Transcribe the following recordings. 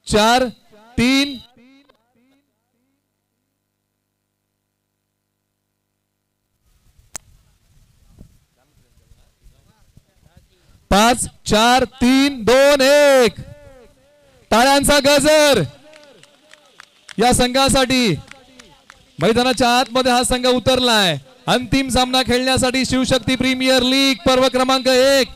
4 3 5 4 3 2 1 टाळ्यांचा गजर या संघासाठी। मैदानाच्या आतमध्ये हा संघ उतरलाय अंतिम सामना खेळण्यासाठी शिवशक्ती प्रीमियर लीग पर्व क्रमांक 1।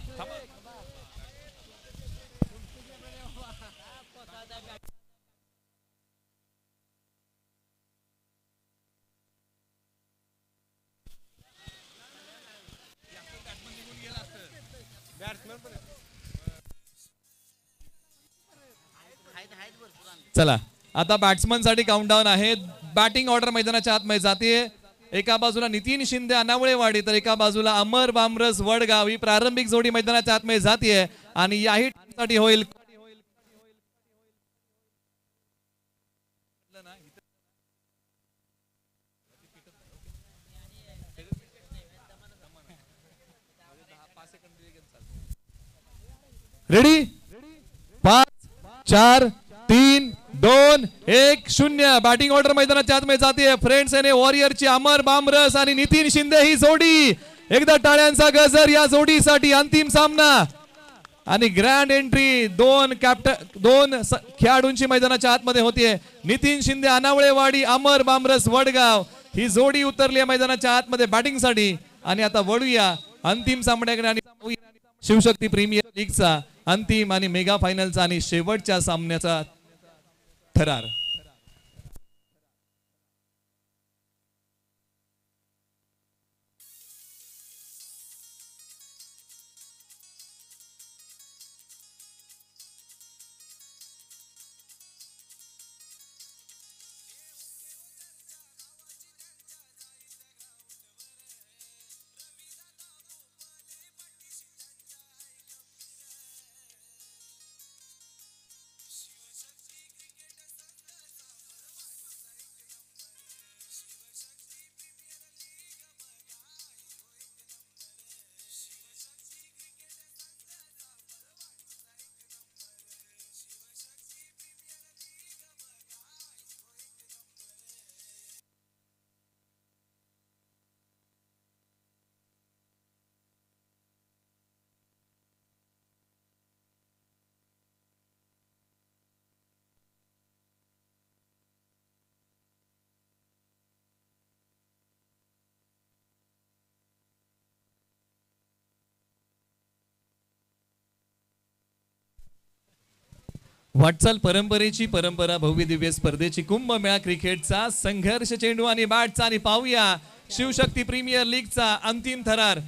चला आता बॅट्समन साठी काउंटडाऊन आहे। बॅटिंग ऑर्डर मैदानाच्या आतमध्ये जाते। एका बाजूला नितीन शिंदे अनावळेवाडी तर एका बाजूला अमर बामरस वडगाव ही प्रारंभिक जोडी मैदानाच्या आतमध्ये जाते आणि याही साठी होईल रेडी 5 4 3 2 1 0 बॅटिंग ऑर्डर मैदानाच्या आतमध्ये जाते। फ्रेंड्स आणि वॉरियरची अमर बामरस आणि नितीन शिंदे ही जोडी। एकदा टाळ्यांचा गजर या जोडीसाठी। अंतिम सामना आणि ग्रँड एंट्री दोन खेळाडूंची मैदानाच्या आतमध्ये होतीये। नितीन शिंदे अनावळेवाडी अमर बामरस वडगाव ही जोडी उतरली आहे मैदानाच्या आतमध्ये बॅटिंग साठी। आणि आता वळूया अंतिम सामन्याकडे आणि शिवशक्ती प्रीमियर लीगचा अंतिम आणि मेगा फायनलचा आणि शेवटच्या सामन्याचा थरार। वाटचाल परंपरेची परंपरा भव्य दिव्य स्पर्धेची कुंभमेळा क्रिकेटचा संघर्ष चेंडू आणि बॅटचा आणि पाहूया शिवशक्ती प्रीमियर लीगचा अंतिम थरार।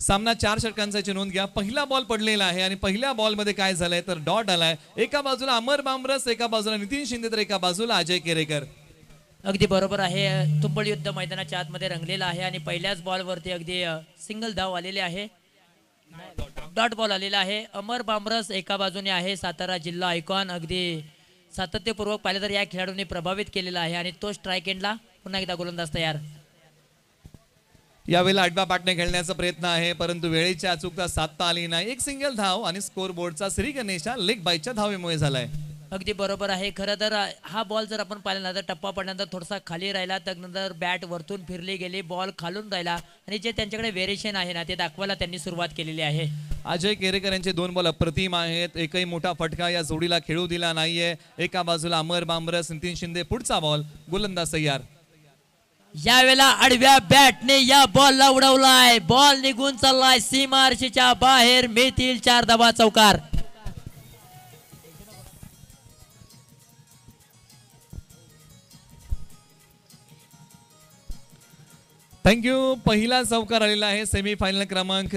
सामना 4 षटकांची नोंद घ्या। पहिला बॉल पडलेला आहे आणि पहिल्या बॉल मध्ये काय झालंय तर डॉट आलाय। एका बाजूला अमर बामरस एका बाजूला नितीन शिंदे तर एका बाजूला अजय केरेकर। अगदी बरोबर आहे। तुंबळ युद्ध मैदानाच्या आतमध्ये रंगलेला आहे आणि पहिल्याच बॉल वरती अगदी सिंगल धाव आलेले आहे। डॉट बॉल आलेला आहे। अमर बामरस एका बाजूने आहे सातारा जिल्हा आयकॉन। अगदी सातत्यपूर्वक पाहिले तर या खेळाडूंनी प्रभावित केलेला आहे आणि तो स्ट्राइक एंडला पुन्हा एकदा गोलंदाज तयार। यावेळेला आडव्या पाटने खेळण्याचा प्रयत्न आहे परंतु वेळेची अचूकता साधता आली नाही। एक सिंगल धाव आणि स्कोर बोर्डचा श्री गणेशा लेग बाईच्या धावेमुळे झालाय। अगदी बरोबर आहे। खरं तर हा बॉल जर आपण पाहिला तर टप्पा पडल्यानंतर थोडासा खाली राहिला त्यानंतर बॅट वरतून फिरली गेली बॉल खालून राहिला आणि जे त्यांच्याकडे व्हेरिएशन आहे ना ते दाखवायला त्यांनी सुरुवात केलेली आहे। अजय केरेकर यांचे 2 बॉल अप्रतिम आहेत। एकही मोठा फटका या जोडीला खेळू दिला नाहीये। एका बाजूला अमर बामरस नितीन शिंदे पुढचा बॉल गोलंदाज तयार। यावेळेला आडव्या बॅटने या बॉलला उडवलाय। बॉल निघून चाललाय सीमारेषेच्या बाहेर। मिळतील 4 धावा चौकार। थँक्यू। पहिला चौकार आलेला आहे सेमी फायनल क्रमांक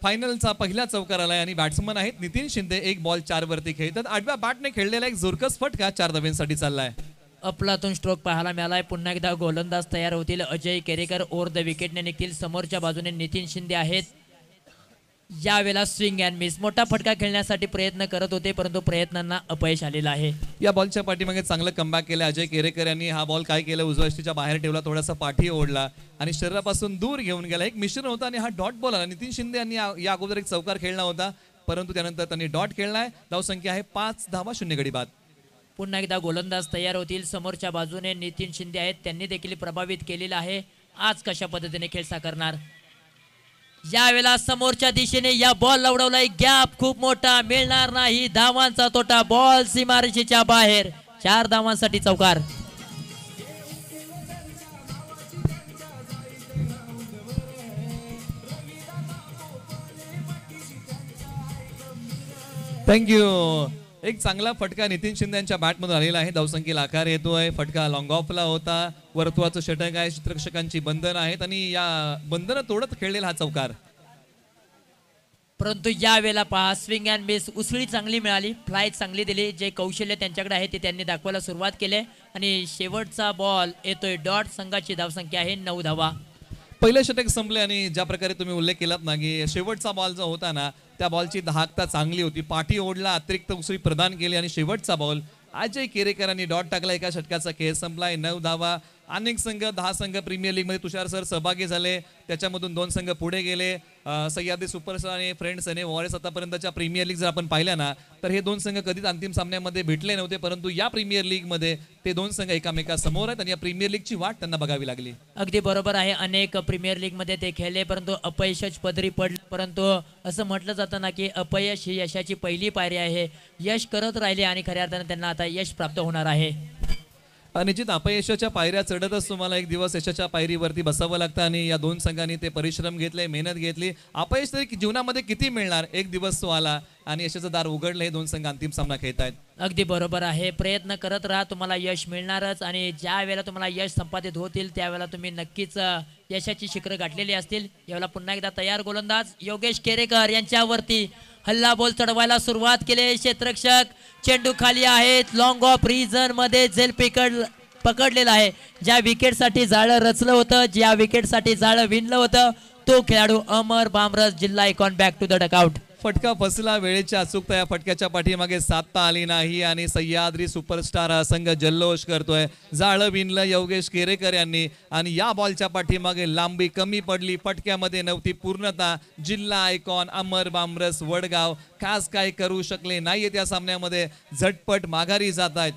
फायनलचा पहिला चौकार आलाय आणि बॅट्समन आहेत नितीन शिंदे। 1 बॉल 4 वरती खेळतात। आडव्या बॅटने खेळलेला एक जोरकस फटका 4 धाब्यांसाठी चाललाय। अफलातून स्ट्रोक पाहायला मिळालाय। पुन्हा एकदा गोलंदाज तयार होतील। अजय केरेकर ओव्हर द विकेटने निघतील। समोरच्या बाजूने नितीन शिंदे आहेत। यावेळेला स्विंग अँड मिस मोठा फटका खेळण्यासाठी प्रयत्न करत होते परंतु प्रयत्नांना अपयश आलेलं आहे। या बॉलच्या पाठीमागे चांगलं कमबॅक केलं अजय केरेकर यांनी। हा बॉल काय केलं उजव्या बाहेर ठेवला थोडासा पाठी ओढला आणि शरीरापासून दूर घेऊन गेला। एक मिश्रण होता आणि हा डॉट बॉल आला। नितीन शिंदे यांनी या अगोदर एक चौकार खेळला होता परंतु त्यानंतर त्यांनी डॉट खेळलाय. धावसंख्या आहे 5 धावा 0 गडी बाद. पुन्हा एकदा गोलंदाज तयार होतील. समोरच्या बाजूने नितीन शिंदे आहेत, त्यांनी देखील प्रभावित केलेलं आहे. आज कशा पद्धतीने खेळ साकारणार. यावेळेला समोरच्या दिशेने या बॉल लवडवलाय, गॅप खूप मोठा, मिळणार नाही धावांचा तोटा. बॉल सीमारेषेच्या बाहेर, 4 धावांसाठी चौकार. थँक्यू. एक चांगला फटका नितीन शिंदे यांच्या बॅटमधून आलेला आहे. धावसंख्येला आकार येतोय. फटका लॉंग ऑफला होता. वर्तुळाचं षटक आहे. क्षेत्ररक्षकांची बंधनं आहेत आणि या बंधनं तोडत खेळलेला हा चौकार. परंतु या वेळेला पहा, स्विंग अँड मिस, उसळी चांगली मिळाली, फ्लाय चांगली दिली. जे कौशल्य त्यांच्याकडे आहे ते त्यांनी दाखवायला सुरुवात केली आणि शेवटचा बॉल येतोय डॉट. संघाची धावसंख्या आहे 9 धावा. पहिले षटक संपले आणि ज्या प्रकारे तुम्ही उल्लेख केलात ना की शेवटचा बॉल जो होता ना त्या बॉलची धाकता चांगली होती. पाठी ओढला, अतिरिक्त उसळी प्रदान केली आणि शेवटचा बॉल अजय केरेकरांनी डॉट टाकला. एका षटकाचा खेळ संपलाय. 9 धावा. अनेक संघ 10 संघ प्रीमियर लीग मध्ये तुषार सर सहभागी झाले. त्याच्यामधून 2 संघ पुढे गेले. सह्याद्री सुपरस्टार आणि फ्रेंड्स आणि वॉरियर्स आतापर्यंतच्या प्रीमियर लीग जर आपण पाहिल्या ना तर हे 2 संघ कधीच अंतिम सामन्यामध्ये भेटले नव्हते, परंतु या प्रीमियर लीग मध्ये ते 2 संघ एकामेकासमोर आहेत आणि या प्रीमियर लीगची वाट त्यांना बघावी लागली. अगदी बरोबर आहे. अनेक प्रीमियर लीग मध्ये ते खेळले, परंतु अपयशच पदरी पडले. परंतु असं म्हटलं जातं ना की अपयश ही यशाची पहिली पायरी आहे. यश करत राहिले आणि खऱ्या अर्थाने त्यांना आता यश प्राप्त होणार आहे. निश्चित अपयशाच्या पायऱ्या चढतच तुम्हाला एक दिवस यशाच्या पायरीवरती बसावं लागतं आणि या 2 संघांनी ते परिश्रम घेतले, मेहनत घेतली. अपयश तरी जीवनामध्ये किती मिळणार, एक दिवस तो आला आणि यशाचं दार उघडलं. हे 2 संघ अंतिम सामना खेळतायत. अगदी बरोबर आहे. प्रयत्न करत राहा, तुम्हाला यश मिळणारच आणि ज्या वेळेला तुम्हाला यश संपादित होतील त्यावेळेला तुम्ही नक्कीच यशाची शिखरं गाठलेली असतील. यावेळेला पुन्हा एकदा तयार गोलंदाज योगेश केरेकर यांच्यावरती हल्ला बॉल चढवायला सुरुवात केली. क्षेत्ररक्षक चेंडू खाली आहेत. लॉंग ऑफ रिजन मध्ये झेल पकडलेला आहे. ज्या विकेटसाठी जाळं रचलं होतं, ज्या विकेटसाठी जाळं विणलं होतं, तो खेळाडू अमर बामरस, जिल्हा icon, back to the dugout. फटका फसला. वेळेच्या अचूकता या फटक्याच्या पाठीमागे साधता आली नाही आणि सह्याद्री सुपरस्टार हा संघ जल्लोष करतोय. जाळं विणलं योगेश केरेकर यांनी आणि या बॉलच्या पाठीमागे लांबी कमी पडली. फटक्यामध्ये नव्हती पूर्णता. जिल्हा आयकॉन अमर बामरस वडगाव खास काय करू शकले नाहीये त्या सामन्यामध्ये. झटपट माघारी जात आहेत.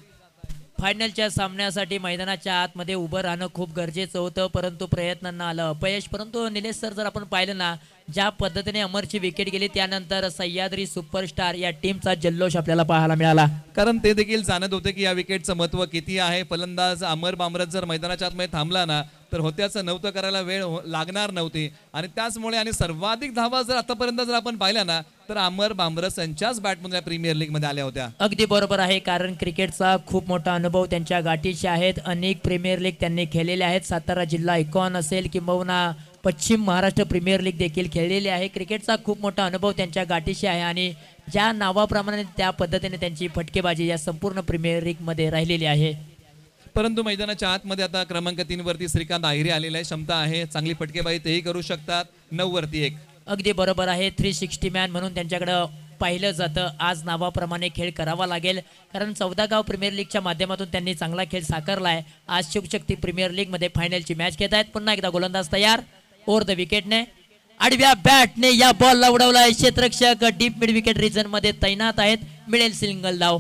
फायनलच्या सामन्यासाठी मैदानाच्या आतमध्ये उभं राहणं खूप गरजेचं होतं, परंतु प्रयत्नांना आलं अपयश. परंतु निलेश सर, जर आपण पाहिलं ना ज्या पद्धतीने अमरची विकेट गेली त्यानंतर सह्याद्री सुपरस्टार या टीमचा जल्लोष आपल्याला पाहायला मिळाला. कारण ते देखील जाणत होते की या विकेटचं महत्व किती आहे. फलंदाज अमर बामरस जर मैदानाच्या आतमध्ये थांबला ना तर होत्याचं नव्हतं करायला वेळ लागणार नव्हती आणि त्याचमुळे आणि सर्वाधिक धावा जर आतापर्यंत जर आपण पाहिल्या ना तर अमर बामरस यांच्याच बॅटमध्ये प्रीमियर लीग मध्ये आल्या होत्या. अगदी बरोबर आहे. कारण क्रिकेटचा खूप मोठा अनुभव त्यांच्या गाठीचे आहेत. अनेक प्रीमियर लीग त्यांनी खेळलेले आहेत. सातारा जिल्हा आयकॉन असेल किंबहुना पश्चिम महाराष्ट्र प्रीमियर लीग देखील खेळलेली आहे. क्रिकेटचा खूप मोठा अनुभव त्यांच्या गाठीशी आहे आणि ज्या नावाप्रमाणे त्या पद्धतीने त्यांची फटकेबाजी या संपूर्ण प्रीमियर लीग मध्ये राहिलेली आहे. परंतु मैदानाच्या आतमध्ये आता क्रमांक 3 वरती श्रीकांत आहिरे आलेला आहे. क्षमता आहे, चांगली फटकेबाजी तेही करू शकतात. 9 वरती 1. अगदी बरोबर आहे. 360 मॅन म्हणून त्यांच्याकडं पाहिलं जातं. आज नावाप्रमाणे खेळ करावा लागेल, कारण 14 गाव प्रीमियर लीगच्या माध्यमातून त्यांनी चांगला खेळ साकारला आहे. आज शिवशक्ती प्रीमियर लीग मध्ये फायनलची मॅच घेत आहेत. पुन्हा एकदा गोलंदाज तयार. ओव्हर द विकेटने आडव्या बॅटने या बॉलला उडवलाय. क्षेत्ररक्षक डीप मिड विकेट रिजन मध्ये तैनात आहेत. मिळेल सिंगल धाव.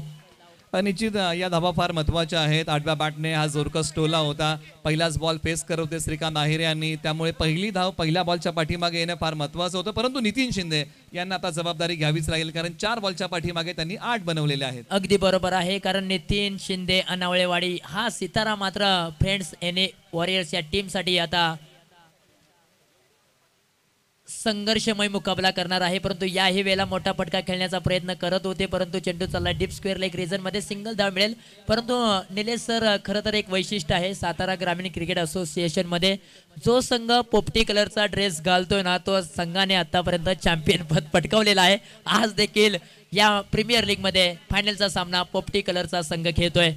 निश्चित या धावा फार महत्वाच्या आहेत. आडव्या बॅटने हा जोरकस टोला होता. पहिलाच बॉल फेस करत होते श्रीकांत आहिरे यांनी, त्यामुळे पहिली धाव पहिल्या बॉलच्या पाठीमागे येणं फार महत्वाचं होतं. परंतु नितीन शिंदे यांना आता जबाबदारी घ्यावीच लागेल, कारण 4 बॉलच्या पाठीमागे त्यांनी 8 बनवलेले आहेत. अगदी बरोबर आहे. कारण नितीन शिंदे अनावळेवाडी हा सितारा मात्र फ्रेंड्स एने वॉरियर्स या टीम साठी आता संघर्षमय मुकाबला करणार आहे. परंतु याही वेळेला मोठा फटका खेळण्याचा प्रयत्न करत होते, परंतु चेंडू चालला डीप स्क्वेअर लेग रिजन मध्ये. सिंगल धाव मिळेल. परंतु निलेश सर, खरं तर एक वैशिष्ट्य आहे सातारा ग्रामीण क्रिकेट असोसिएशन मध्ये, जो संघ पोपटी कलरचा ड्रेस घालतोय ना तो संघाने आतापर्यंत चॅम्पियन पद पटकावलेला आहे. आज देखील या प्रीमियर लीग मध्ये फायनलचा सामना पोपटी कलरचा संघ खेळतोय.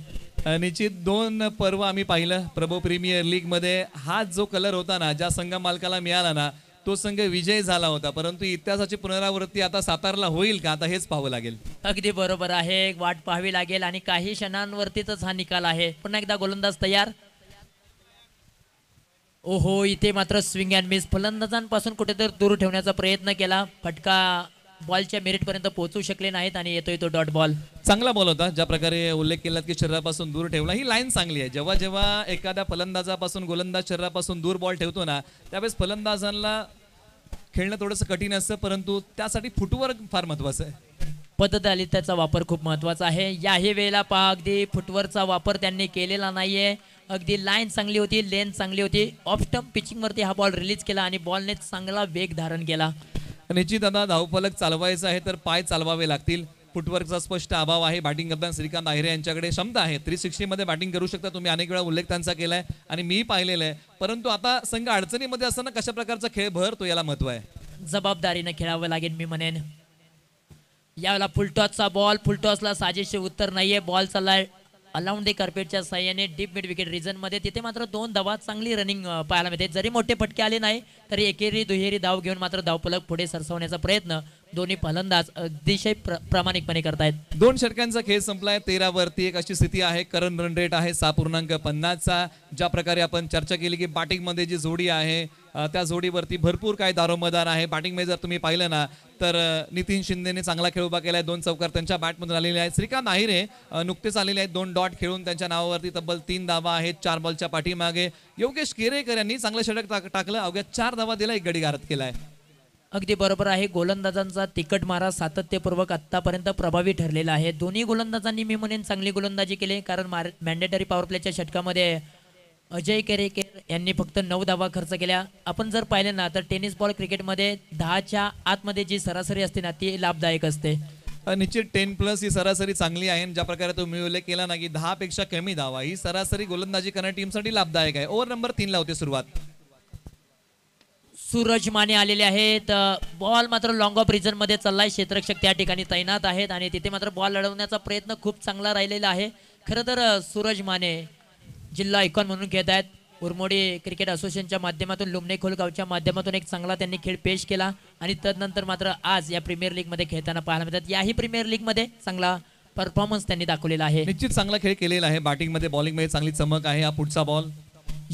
निश्चित 2 पर्व आम्ही पाहिलं प्रभू प्रीमियर लीग मध्ये. हा जो कलर होता ना, ज्या संघ मालकाला मिळाला ना तो संघ विजय झाला होता. परंतु इतिहासाची पुनरावृत्ती आता सातारला होईल का, आता हेच पाहावं लागेल. अगदी बरोबर आहे. वाट पाहावी लागेल आणि काही क्षणांवरतीच हा निकाल आहे. पुन्हा एकदा गोलंदाज तयार. ओहो, इथे मात्र स्विंग अँड मिस. फलंदाजांपासून कुठेतरी दूर ठेवण्याचा प्रयत्न केला. फटका बॉलच्या मेरिट पर्यंत पोहोचू शकले नाहीत आणि येतोय तो डॉट बॉल. चांगला बॉल होता, ज्या प्रकारे उल्लेख केलात की शरीरापासून दूर ठेवला. ही लाईन चांगली आहे. जेव्हा जेव्हा एखाद्या फलंदाजापासून गोलंदाज शरीरापासून दूर बॉल ठेवतो ना, त्यावेळेस फलंदाजांना खेळणं थोडंसं कठीण असतं, परंतु त्यासाठी फुटवर्क फार महत्वाचं आहे. पद्धत आली त्याचा वापर खूप महत्वाचा आहे. याही वेळेला पहा अगदी फुटवरचा वापर त्यांनी केलेला नाहीये. अगदी लाईन चांगली होती, लेन चांगली होती. ऑफ स्टंप पिचिंग वरती हा बॉल रिलीज केला आणि बॉलने चांगला वेग धारण केला. निश्चित आता धावफलक चालवायचं आहे तर पाय चालवावे लागतील. फुटवर्कचा स्पष्ट अभाव आहे. बॅटिंग करताना श्रीकांत आहिरे यांच्याकडे क्षमता आहे, 360 मध्ये बॅटिंग करू शकता. तुम्ही अनेक वेळा उल्लेख त्यांचा केलाय आणि मी पाहिलेलं आहे. परंतु आता संघ अडचणीमध्ये असताना कशा प्रकारचा खेळ भरतो याला महत्व आहे. जबाबदारीने खेळावं लागेल मी म्हणेन. यावेळेला फुलटॉसचा बॉल, फुलटॉसला साजेसे उत्तर नाहीये. बॉल चाललाय अलाउंड द कार्पेटच्या साह्याने डीप मिड विकेट रिजन मध्ये. तिथे मात्र 2 धावा, चांगली रनिंग पाहायला मिळते. जरी मोठे फटके आले नाही तरी एकेरी दुहेरी धाव घेऊन मात्र धावफलक पुढे सरसवण्याचा प्रयत्न दोन्ही फलंदाज अतिशय प्रामाणिकपणे करतायत. 2 षटकांचा खेळ संपलाय. 13 वरती 1 अशी स्थिती आहे. करंट रन रेट आहे 6.50 चा. ज्या प्रकारे आपण चर्चा केली की बॅटिंग मध्ये जी जोडी आहे त्या जोडीवरती भरपूर काही दारोमदार आहे. बॅटिंग मध्ये जर तुम्ही पाहिलं ना तर नितीन शिंदेने चांगला खेळ उभा केलाय. 2 चौकार त्यांच्या बॅटमधून आलेले आहेत. श्रीकांत आहिरे नुकतेच आलेले आहेत. 2 डॉट खेळून त्यांच्या नावावरती तब्बल 3 धावा आहेत 4 बॉलच्या पाठीमागे. योगेश केरेकर यांनी चांगलं षटक टाकलं. अवघ्या 4 धावा दिला, 1 गडी गारद केलाय. अगदी बरोबर आहे. गोलंदाजांचा तिकट मारा सातत्यपूर्वक आतापर्यंत प्रभावी ठरलेला आहे. दोन्ही गोलंदाजांनी मी म्हणेन चांगली गोलंदाजी केली, कारण मॅन्डेटरी पॉवर प्लेच्या षटकामध्ये अजय केरेकर यांनी फक्त 9 धावा खर्च केल्या. आपण जर पाहिलं ना तर टेनिस बॉल क्रिकेटमध्ये 10च्या आतमध्ये जी सरासरी असते ना ती लाभदायक असते. निश्चित 10+ ही सरासरी चांगली आहे. ज्या प्रकारे तुम्ही उल्लेख केला ना की 10 पेक्षा कमी धावा ही सरासरी गोलंदाजी करणाऱ्या टीमसाठी लाभदायक आहे. ओव्हर नंबर 3 ला होते सुरुवात. सूरज माने आलेले आहेत. बॉल मात्र लॉंग ऑफ रिजन मध्ये चाललाय. क्षेत्ररक्षक त्या ठिकाणी तैनात आहेत आणि तिथे मात्र बॉल लढवण्याचा प्रयत्न खूप चांगला राहिलेला आहे. खरं तर सूरज माने जिल्हा आयकॉन म्हणून खेळत आहेत. उरमोडी क्रिकेट असोसिएशनच्या माध्यमातून लुमणे खोलगावच्या माध्यमातून एक चांगला त्यांनी खेळ पेश केला आणि तदनंतर मात्र आज या प्रीमियर लीग मध्ये खेळताना पाहायला मिळतात. याही प्रीमियर लीग मध्ये चांगला परफॉर्मन्स त्यांनी दाखवलेला आहे. निश्चित चांगला खेळ केलेला आहे. बॅटिंग मध्ये बॉलिंग मध्ये चांगली चमक आहे. हा पुढचा बॉल.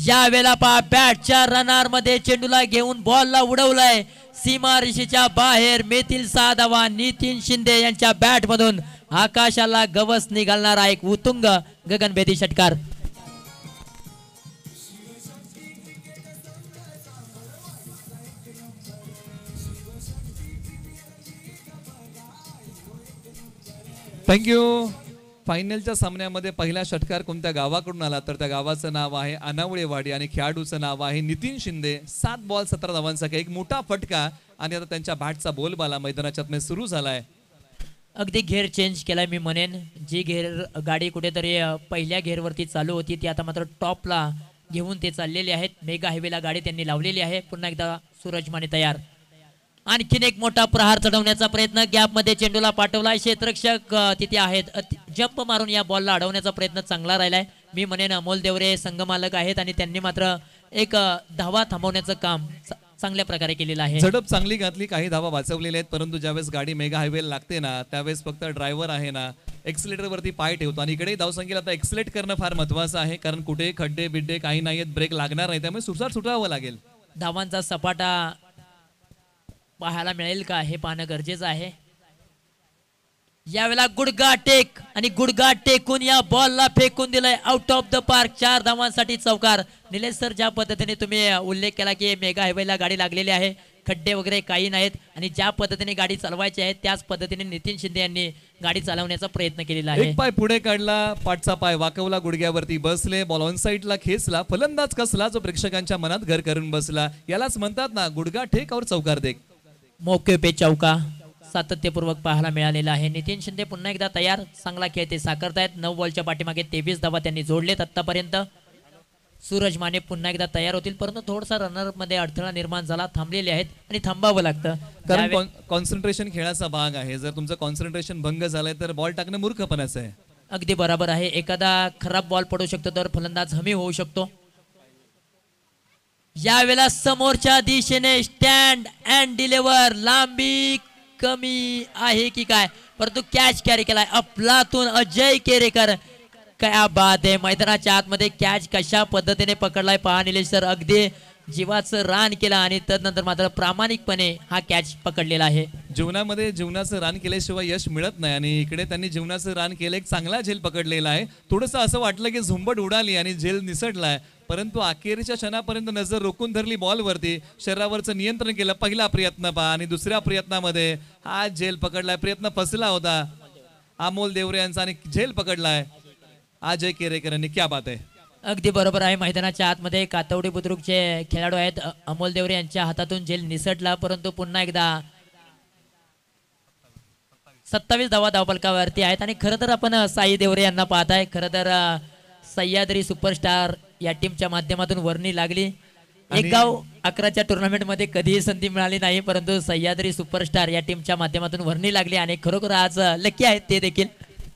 या वेळेला पहा बॅटच्या रनार मध्ये चेंडूला घेऊन बॉलला उडवलाय सीमा रेषेच्या बाहेर. मेतील 6 धावा. नितीन शिंदे यांच्या बॅट मधून आकाशाला गवस निघालणारा एक उतुंग गगनभेदी षटकार. थँक्यू. फायनलच्या सामन्यामध्ये पहिला षटकार कोणत्या गावाकडून आला तर त्या गावाचं नाव आहे अनावळेवाडी आणि खेळाडूचं नाव आहे नितीन शिंदे. 7 बॉल 17 धावांसाठी एक मोठा फटका आणि आता त्यांच्या बॅटचा बोलबाला मैदानाच्या आतमध्ये सुरू झालाय. अगदी घेर चेंज केलाय मी म्हणेन. जी घेर गाडी कुठेतरी पहिल्या घेरवरती चालू होती ती आता मात्र टॉपला घेऊन ते चाललेले आहेत. मेगा हायवेला गाडी त्यांनी लावलेली आहे. पुन्हा एकदा सूरज माने तयार. आणखीन एक मोठा प्रहार चढवण्याचा प्रयत्न. गॅप मध्ये चेंडूला पाठवला. क्षेत्ररक्षक तिथे आहेत. जंप मारून या बॉलला अडवण्याचा प्रयत्न चांगला राहिलाय. मी म्हणेन अमोल देवरे संघमालक आहेत आणि त्यांनी मात्र एक धावा थांबवण्याचं काम चांगल्या प्रकारे केलेलं आहे. झडप चांगली घातली, काही धावा वाचवलेल्या आहेत. परंतु ज्यावेळेस गाडी मेगा हायवेला लागते ना त्यावेळेस फक्त ड्रायव्हर आहे ना एक्सिलेटर वरती पाय ठेवतो आणि इकडे धावसंख्येला आता एक्सिलेट करणं फार महत्वाचं आहे, कारण कुठे खड्डे बिड्डे काही नाहीयेत, ब्रेक लागणार नाही, त्यामुळे सुरसाट सुटावं लागेल. धावांचा सपाटा पाहायला मिळेल का हे पाहणं गरजेचं आहे. यावेळेला गुडगा टेक आणि गुडगा टेकून या बॉलला फेकून दिलंय आउट ऑफ द पार्क. 4 धावांसाठी चौकार. निलेश सर, ज्या पद्धतीने तुम्ही उल्लेख केला की मेगा हायवेला गाडी लागलेली आहे, खड्डे वगैरे काही नाहीत आणि ज्या पद्धतीने गाडी चालवायची आहे त्याच पद्धतीने नितीन शिंदे यांनी गाडी चालवण्याचा प्रयत्न केलेला आहे. एक पाय पुढे काढला, पाठचा पाय वाकवला, गुडघ्यावरती बसले, बॉल ऑन साईडला खेचला, फलंदाज कसला जो प्रेक्षकांच्या मनात घर करून बसला. यालाच म्हणतात ना गुडगा ठेक और चौकार देख. मौके पे चौका सातत्यपूर्वक पाहायला मिळालेला आहे. नितीन शिंदे पुन्हा एकदा तयार. चांगला खेळ ते साकारतायत. 9 बॉलच्या पाठीमागे 23 धावा त्यांनी जोडलेत आतापर्यंत. सूरज माने पुन्हा एकदा तयार होतील, परंतु थोडासा रनर मध्ये अडथळा निर्माण झाला. थांबलेले आहेत आणि थांबावं लागतं, कारण कॉन्सन्ट्रेशन खेळाचा भाग आहे. जर तुमचं कॉन्सन्ट्रेशन भंग झालंय तर बॉल टाकणं मूर्खपणाचं आहे. अगदी बरोबर आहे. एखादा खराब बॉल पडू शकतो तर फलंदाज हमी होऊ शकतो. यावेळेला समोरच्या दिशेने स्टँड अँड डिलिव्हर. लांबी कमी आहे की काय, परंतु कॅच कॅरी केलाय अफलातून अजय केरेकर. काय बात आहे. मैदानाच्या आतमध्ये कॅच कशा पद्धतीने पकडलाय पहा निलेश सर. अगदी जीवाचं रान केलं आणि तदनंतर मात्र प्रामाणिकपणे हा कॅच पकडलेला आहे. जीवनामध्ये जीवनाचं रान केल्याशिवाय यश मिळत नाही आणि इकडे त्यांनी जीवनाचं रान केलं, एक चांगला झेल पकडलेला आहे. थोडंसं असं वाटलं की झुंबड उडाली आणि झेल निसटलाय, परंतु अखेरच्या क्षणापर्यंत नजर रोखून धरली बॉलवरती, शरीरावरचं नियंत्रण केलं. पहिला प्रयत्न पहा आणि दुसऱ्या प्रयत्नामध्ये हा झेल पकडलाय. प्रयत्न फसला होता अमोल देवरे यांचा आणि झेल पकडलाय अजय केरेकरांनी. क्या बात आहे. अगदी बरोबर आहे. मैदानाच्या आतमध्ये कातवडी बुद्रुकचे खेळाडू आहेत. अमोल देवरे यांच्या हातातून झेल निसटला, परंतु पुन्हा एकदा 27 धावा धावफलकावरती आहेत. आणि खरं तर आपण साई देवरे यांना पाहताय. खरं तर सह्याद्री सुपरस्टार या टीमच्या माध्यमातून वर्णी लागली. एक गाव 11च्या टुर्नामेंट मध्ये कधीही संधी मिळाली नाही, परंतु सह्याद्री सुपरस्टार या टीमच्या माध्यमातून वर्णी लागली आणि खरोखर आज लकी आहेत ते देखील.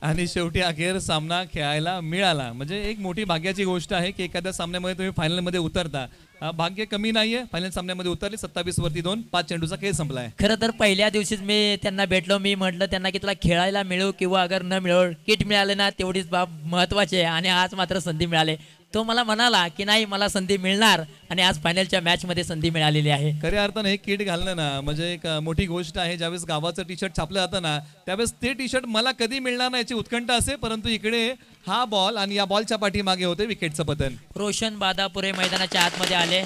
आणि शेवटी अखेर सामना खेळायला मिळाला, म्हणजे एक मोठी भाग्याची गोष्ट आहे की एखाद्या सामन्यामध्ये तुम्ही फायनलमध्ये उतरता. भाग्य कमी नाहीये. फायनल सामन्यामध्ये उतरले. 27 वरती 2, 5 चेंडूचा खेळ संपलाय. खरं तर पहिल्या दिवशीच मी त्यांना भेटलो. मी म्हटलं त्यांना की तुला खेळायला मिळो किंवा अगर न मिळो, किट मिळाले ना तेवढीच बाब महत्वाची आहे. आणि आज मात्र संधी मिळाली. तो मला म्हणाला की नाही मला संधी मिळणार आणि आज फायनलच्या मॅच मध्ये संधी मिळालेली आहे. खऱ्या अर्थाने हे किट घालणं ना म्हणजे एक मोठी गोष्ट आहे. ज्यावेळेस गावाचं टी शर्ट छापलं जातं ना, त्यावेळेस ते टी शर्ट मला कधी मिळणार नाही याची उत्कंठा असते, परंतु इकडे हा बॉल आणि या बॉलच्या पाठीमागे होते विकेटचं पतन. रोशन बादापुरे मैदानाच्या आतमध्ये आले.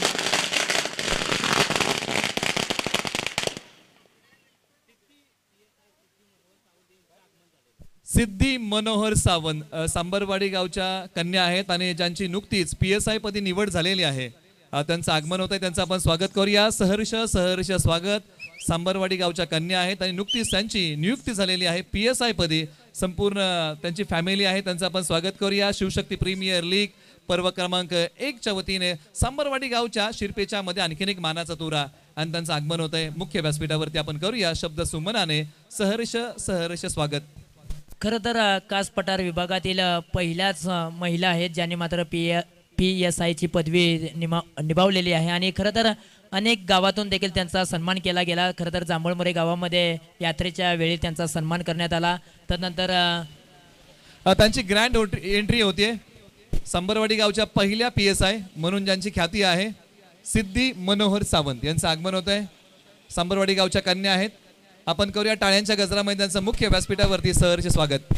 सिद्धी मनोहर सावंत सांबरवाडी गावच्या कन्या आहेत आणि ज्यांची नुकतीच PSI पदी निवड झालेली आहे. त्यांचं आगमन होत आहे, त्यांचं आपण स्वागत करूया. सहर्ष स्वागत. सांबरवाडी गावच्या कन्या आहेत आणि नुकतीच त्यांची नियुक्ती झालेली आहे PSI पदी. संपूर्ण त्यांची फॅमिली आहे, त्यांचं आपण स्वागत करूया. शिवशक्ती प्रीमियर लीग पर्व क्रमांक 1च्या वतीने सांबरवाडी गावच्या शिरपेच्या मध्ये आणखीन एक मानाचा तुरा आणि त्यांचं आगमन होत आहे. मुख्य व्यासपीठावरती आपण करूया शब्द सुमनाने. सहर्ष स्वागत. खरं तर कास पठार विभागातील पहिल्याच महिला आहेत ज्यांनी मात्र PSI ची पदवी निभावलेली आहे. आणि खरं तर अनेक गावातून देखील त्यांचा सन्मान केला गेला. खरं तर जांभूळमोरे गावामध्ये यात्रेच्या वेळी त्यांचा सन्मान करण्यात आला. त्यानंतर त्यांची ग्रँड एंट्री होतीये. सांबरवाडी गावच्या पहिल्या PSI म्हणून ज्यांची ख्याती आहे सिद्धी मनोहर सावंत यांचं आगमन होत आहे. सांबरवाडी गावच्या कन्या आहेत. आपण करूया टाळ्यांच्या गजरामध्ये त्यांचं मुख्य व्यासपीठावरती सहर्ष स्वागत.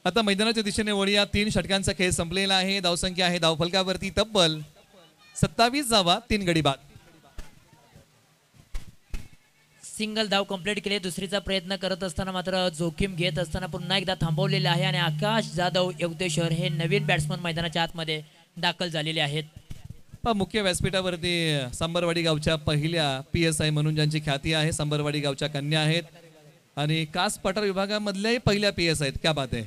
आता मैदानाच्या दिशेने वळूया. 3 षटकांचा खेळ संपलेला आहे. धावसंख्या आहे धावफलकावरती तब्बल 27 धावा 3 गडी बाद. सिंगल धाव कंप्लीट केले. दुसरीचा प्रयत्न करत असताना मात्र जोखीम घेत असताना पुन्हा एकदा थांबवलेले आहे. आणि आकाश जाधव योगदेश्वर हे नवीन बॅट्समन मैदानाच्या आतमध्ये दाखल झालेले आहेत. मुख्य व्यासपीठावरती सांबरवाडी गावच्या पहिल्या PSI म्हणून ज्यांची ख्याती आहे सांबरवाडी गावच्या कन्या आहेत आणि कास पठार विभागामधल्याही पहिल्या PSI आहेत. क्या बात आहे.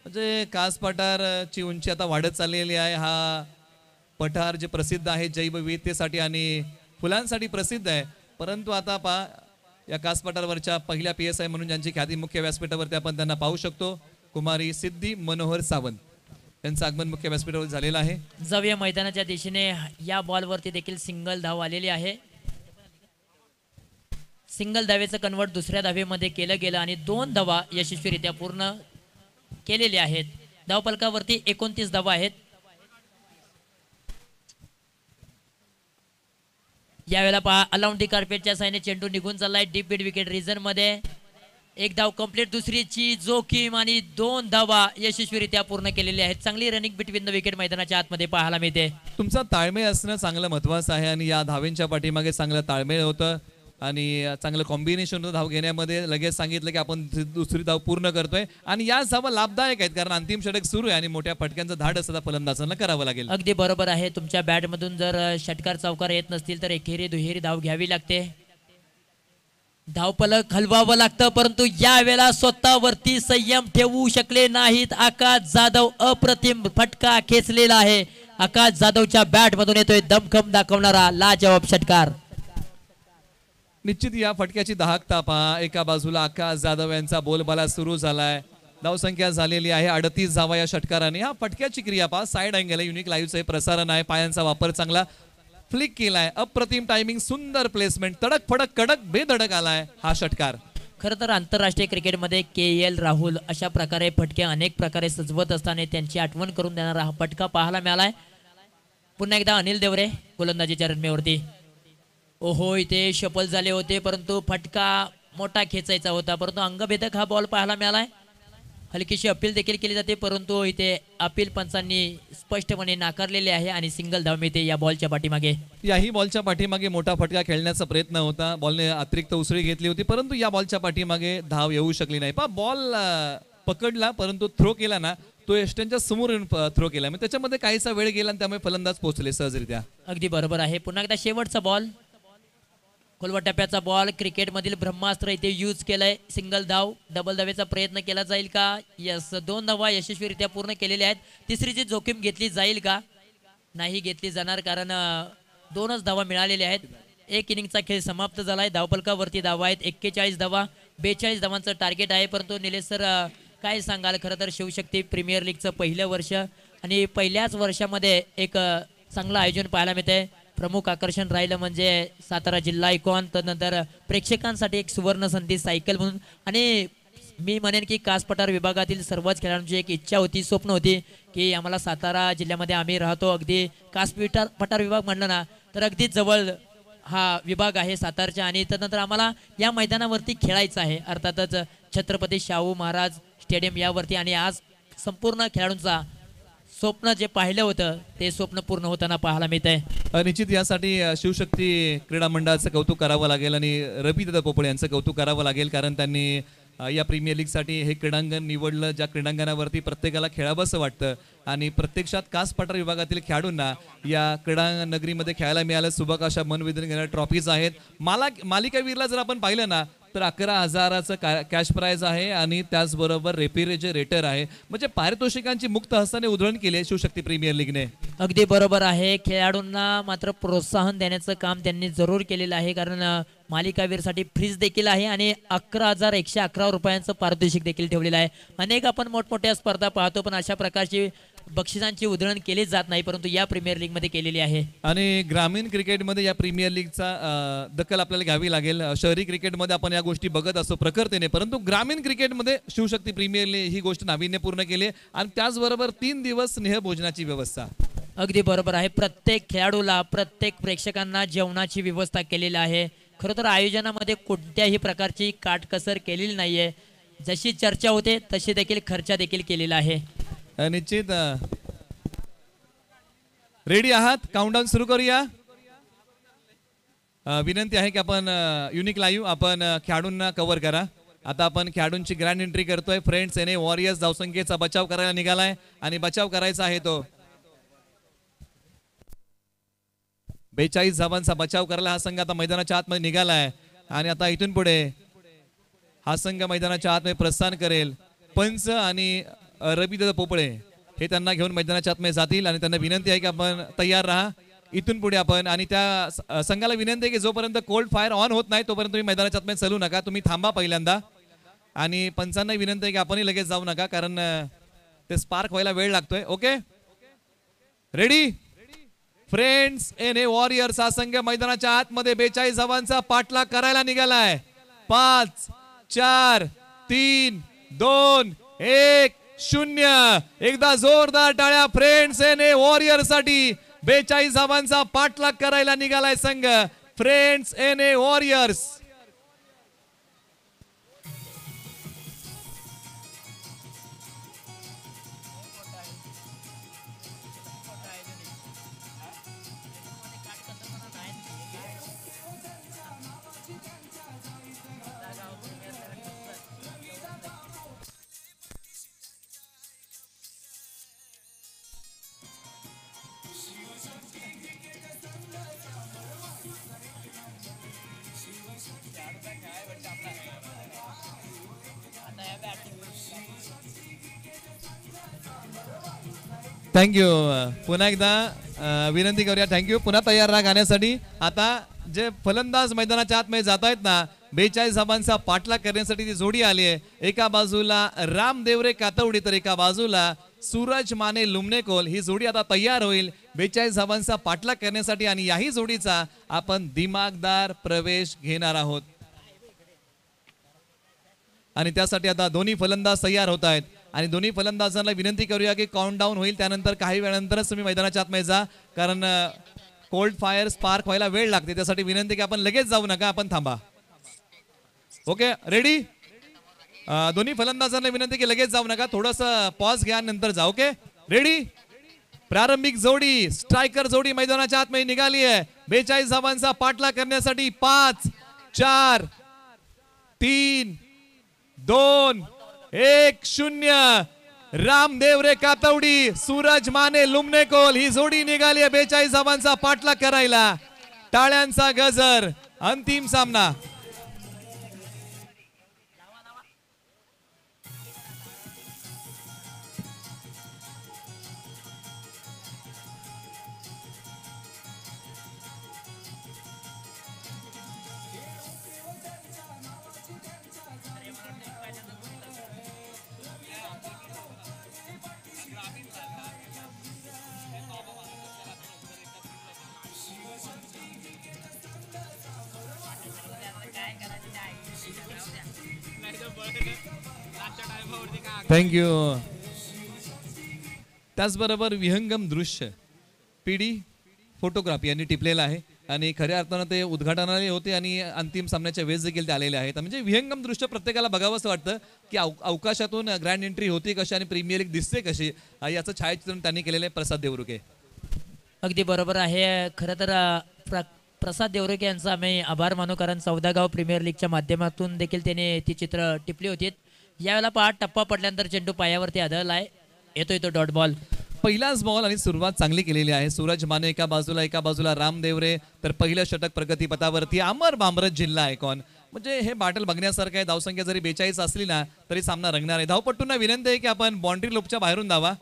म्हणजे कास पठारची उंची आता वाढत चाललेली आहे. हा पठार जे प्रसिद्ध आहे जैवविविधतेसाठी आणि फुलांसाठी प्रसिद्ध आहे, परंतु आता पहा या कास पठारवरच्या पहिल्या PSI म्हणून ज्यांची ख्याती मुख्य व्यासपीठावरती आपण त्यांना पाहू शकतो. कुमारी सिद्धी मनोहर सावंत यांचं आगमन मुख्य व्यासपीठावर झालेलं आहे. जाऊया मैदानाच्या दिशेने. या बॉलवरती देखील सिंगल धाव आलेली आहे. सिंगल धावेचं कन्वर्ट दुसऱ्या धावेमध्ये केलं गेलं आणि 2 धावा यशस्वीरित्या पूर्ण केलेले आहेत. धावफलकावरती 29 धावा आहेत. यावेळेला पहा अलाउंड दी कार्पेटच्या साईने चेंडू निघून चाललाय डीप मिड विकेट रिजन मध्ये. 1 धाव कंप्लीट. दुसरीची जोखीम आणि 2 धावा यशस्वीरित्या पूर्ण केलेल्या आहेत. चांगली रनिंग बिटवीन द विकेट मैदानाच्या आतमध्ये पाहायला मिळते. तुमचा ताळमेळ असणं चांगलं महत्वाचं आहे आणि या धावेंच्या पाठीमागे चांगलं ताळमेळ होतं आणि चांगलं कॉम्बिनेशन होतं धाव घेण्यामध्ये. लगेच सांगितलं की आपण दुसरी धाव पूर्ण करतोय आणि या धावा लाभदायक आहेत कारण अंतिम षटक सुरू आहे आणि मोठ्या फटक्यांचं धाड असं फलंदाजांना करावं लागेल. अगदी बरोबर आहे. तुमच्या बॅटमधून जर षटकार चौकार येत नसतील तर एकेरी दुहेरी धाव घ्यावी लागते. धावफलक हलवावं लागतं, परंतु यावेळेला स्वतःवरती संयम ठेवू शकले नाहीत. आकाश जाधव अप्रतिम फटका खेचलेला आहे. आकाश जाधवच्या बॅट मधून येतोय दमखम दाखवणारा लाजवाब षटकार. निश्चित या फटक्याची दाहकता पहा. एका बाजूला आकाश जाधव यांचा बोलबाला सुरू झालाय. धावसंख्या झालेली आहे 38 धावा या षटकाराने. हा फटक्याची क्रिया पहा. साइड अँगल आहे. युनिक लाईव्हचं हे प्रसारण आहे. पायांचा वापर चांगला. फ्लिक केलाय. अप्रतिम टायमिंग. सुंदर प्लेसमेंट. तडक फडक कडक बेधडक आलाय हा षटकार. खरं तर आंतरराष्ट्रीय क्रिकेटमध्ये KL राहुल अशा प्रकारे फटके अनेक प्रकारे सजवत असताना त्यांची आठवण करून देणारा हा फटका पाहायला मिळालाय. पुन्हा एकदा अनिल देवरे गोलंदाजीच्या रनमेवरती. ओहो, इथे शफल झाले होते परंतु फटका मोठा खेचायचा होता, परंतु अंगभेदक हा बॉल पाहायला मिळालाय. हलकीशी अपील देखील केली जाते परंतु इथे अपील पंचांनी स्पष्टपणे नाकारलेले आहे आणि सिंगल धाव मिळते या बॉलच्या पाठीमागे. याही बॉलच्या पाठीमागे मोठा फटका खेळण्याचा प्रयत्न होता. बॉलने अतिरिक्त उसळी घेतली होती परंतु या बॉलच्या पाठीमागे धाव येऊ शकली नाही. बॉल पकडला परंतु थ्रो केला ना तो एस्टनच्या समोर येऊन थ्रो केला. मग त्याच्यामध्ये काहीसा वेळ गेला आणि त्यामुळे फलंदाज पोहोचले सहजरित्या. अगदी बरोबर आहे. पुन्हा एकदा शेवटचा बॉल, खोलवा टप्प्याचा बॉल, क्रिकेटमधील ब्रह्मास्त्र इथे यूज केलंय. सिंगल धाव, डबल धावेचा प्रयत्न केला जाईल का? यस, 2 धावा यशस्वीरित्या पूर्ण केलेल्या आहेत. तिसरीची जोखीम घेतली जाईल का? नाही घेतली जाणार कारण 2च धावा मिळालेल्या आहेत. एक इनिंगचा खेळ समाप्त झालाय. धावफलकावरती धावा आहेत 41 धावा, 42 धावांचं टार्गेट आहे. परंतु निलेश सर काय सांगाल, खरं तर शिवशक्ती प्रीमियर लीगचं पहिलं वर्ष आणि पहिल्याच वर्षामध्ये एक चांगलं आयोजन पाहायला मिळतंय. प्रमुख आकर्षण राहिलं म्हणजे सातारा जिल्हा आयकॉन, त्यानंतर प्रेक्षकांसाठी एक सुवर्ण संधी सायकल म्हणून. आणि मी म्हणेन की कास पठार विभागातील सर्वच खेळाडूंची एक इच्छा होती, स्वप्न होती की आम्हाला सातारा जिल्ह्यामध्ये आम्ही राहतो, अगदी कास पठार विभाग म्हणलं ना तर अगदीच जवळ हा विभाग आहे सातारच्या. आणि त्यानंतर आम्हाला या मैदानावरती खेळायचं आहे, अर्थातच छत्रपती शाहू महाराज स्टेडियम यावरती. आणि आज संपूर्ण खेळाडूंचा स्वप्न जे पाहिलं होतं ते स्वप्न पूर्ण होताना पाहायला मिळत आहे. निश्चित यासाठी शिवशक्ती क्रीडा मंडळाचं कौतुक करावं लागेल आणि रविदादा पोपळे यांचं कौतुक करावं लागेल कारण त्यांनी या प्रीमियर लीगसाठी हे क्रीडांगण निवडलं, ज्या क्रीडांगणावरती प्रत्येकाला खेळावंसं वाटतं. आणि प्रत्यक्षात कास पठार विभागातील खेळाडूंना या क्रीडा नगरीमध्ये खेळायला मिळालं. सुबक अशा मनविधून घेणाऱ्या ट्रॉफीज आहेत. मालिकावीरला जर आपण पाहिलं ना तर 11,000चं कॅश प्राइज आहे आणि त्याचबरोबर रेफ्रिजरेटर आहे. म्हणजे पारितोषिकांची मुक्त हस्ताने उधळण केली आहे शिवशक्ती प्रीमियर लीगने. अगदी बरोबर आहे. खेळाडूंना मात्र प्रोत्साहन देण्याचं काम त्यांनी जरूर केलेलं आहे कारण मालिकावीरसाठी फ्रीज देखील आहे आणि 11,111 रुपयांचं पारितोषिक देखील ठेवलेलं आहे. अनेक आपण मोठमोठ्या स्पर्धा पाहतो पण अशा प्रकारची बक्षिसांची उधळण केली जात नाही, परंतु या प्रीमियर लीग मध्ये केलेली आहे. आणि ग्रामीण क्रिकेटमध्ये या प्रीमियर लीगचा दखल आपल्याला घ्यावी लागेल. शहरी क्रिकेटमध्ये आपण या गोष्टी बघत असतो प्रखरतेने, परंतु ग्रामीण क्रिकेटमध्ये शिवशक्ती प्रीमियर लीग ही गोष्ट नाविन्यपूर्ण केली आहे. आणि त्याचबरोबर 3 दिवस स्नेहभोजनाची व्यवस्था. अगदी बरोबर आहे. प्रत्येक खेळाडूला, प्रत्येक प्रेक्षकांना जेवणाची व्यवस्था केलेली आहे. खरं तर आयोजनामध्ये कोणत्याही प्रकारची काटकसर केलेली नाहीये. जशी चर्चा होते तशी देखील खर्च देखील केलेला आहे. निश्चित रेडी आहात? काउंटडाऊन सुरू करूया. विनंती आहे की आपण युनिक लाईव्ह आपण खेळाडूंना कव्हर करा. आता आपण खेळाडूंची ग्रँड एंट्री करतोय. फ्रेंड्स एने वॉरियर्स धावसंख्येचा बचाव करायला निघालाय आणि बचाव करायचा आहे तो 42 धावांचा बचाव करायला हा संघ आता मैदानाच्या आतमध्ये निघालाय. आणि आता इथून पुढे हा संघ मैदानाच्या आतमध्ये प्रस्थान करेल. पंच आणि रविदादा पोपळे हे त्यांना घेऊन मैदानाच्या आतमध्ये जातील आणि त्यांना विनंती आहे की आपण तयार राहा इथून पुढे आपण. आणि त्या संघाला विनंती आहे की जोपर्यंत कोल्ड फायर ऑन होत नाही तोपर्यंत तुम्ही मैदानाच्या आतमध्ये चालू नका, तुम्ही थांबा पहिल्यांदा. आणि पंचांना विनंती आहे की आपणही लगेच जाऊ नका कारण ते स्पार्क व्हायला वेळ लागतोय. Okay, ready? फ्रेंड्स एने वॉरियर्स हा संघ मैदानाच्या आतमध्ये 42 धावांचा पाठलाग करायला निघालाय. 5 4 3 2 1 0. एकदा जोरदार टाळ्या फ्रेंड्स एने वॉरियर साठी. 42 धावांचा पाठलाग करायला निघालाय संघ फ्रेंड्स एने वॉरियर्स. थँक्यू. पुन्हा एकदा विनंती करूया. थँक्यू. पुन्हा तयार राहा गाण्यासाठी. आता जे फलंदाज मैदानाच्या आतमध्ये जात आहेत ना 42 धावांचा पाठलाग करण्यासाठी ती जोडी आली आहे. एका बाजूला राम देवरे कातवडी तर एका बाजूला सूरज माने लुमनेकोल. ही जोडी आता तयार होईल 42 धावांचा पाठलाग करण्यासाठी आणि याही जोडीचा आपण दिमागदार प्रवेश घेणार आहोत. आणि त्यासाठी आता दोन्ही फलंदाज तयार होत आहेत आणि दोन्ही फलंदाजांना विनंती करूया की काउंट डाऊन होईल, त्यानंतर काही वेळानंतरच तुम्ही मैदानाच्या आतमध्ये जा, कारण कोल्ड फायर स्पार्क व्हायला वेळ लागते. त्यासाठी विनंती की आपण लगेच जाऊ नका, आपण थांबा. Okay, ready? दोन्ही फलंदाजांना विनंती की लगेच जाऊ नका, थोडंसं पॉज घ्या, नंतर जा. Okay, ready? प्रारंभिक जोडी, स्ट्रायकर जोडी मैदानाच्या आतमध्ये निघाली आहे. 42 धावांचा पाठलाग करण्यासाठी 5 4 3 2 1 0. रामदेव रे कातवडी, सूरज माने लुमनेकोल ही जोडी निघाली आहे 42 धावांचा पाठलाग करायला. टाळ्यांचा गजर. अंतिम सामना. थँक्यू. त्याचबरोबर विहंगम दृश्य पीडी फोटोग्राफी यांनी टिपलेलं आहे आणि खऱ्या अर्थानं ते उद्घाटनाला होते आणि अंतिम सामन्याच्या वेळेस देखील ते आलेले आहेत. म्हणजे विहंगम दृश्य प्रत्येकाला बघावंसं वाटतं की अवकाशातून ग्रँड एंट्री होती कशी आणि प्रीमियर लीग दिसते कशी, याचं छायाचित्रण त्यांनी केलेलं आहे प्रसाद देवरुखे. अगदी बरोबर आहे. खरं तर प्रसाद देवरुखे यांचा आम्ही आभार मानू, कारण सौदागाव प्रीमियर लीगच्या माध्यमातून देखील त्याने ती चित्र टिपली होती. यावेळेला पहा, टप्पा पडल्यानंतर चेंडू पायावरती आदळला आहे, येतोय तो डॉट बॉल. पहिलाच बॉल आणि सुरुवात चांगली केलेली आहे. सूरज माने एका बाजूला रामदेवरे, तर पहिलं षटक प्रगतीपथावरती. अमर बामरस जिल्हा आयकॉन. म्हणजे हे बॅटल बघण्यासारखं आहे. धावसंख्या जरी 42 असली ना तरी सामना रंगणार आहे. धावपट्टूंना विनंती आहे की आपण बाउंड्री लोपच्या बाहेरून धावा.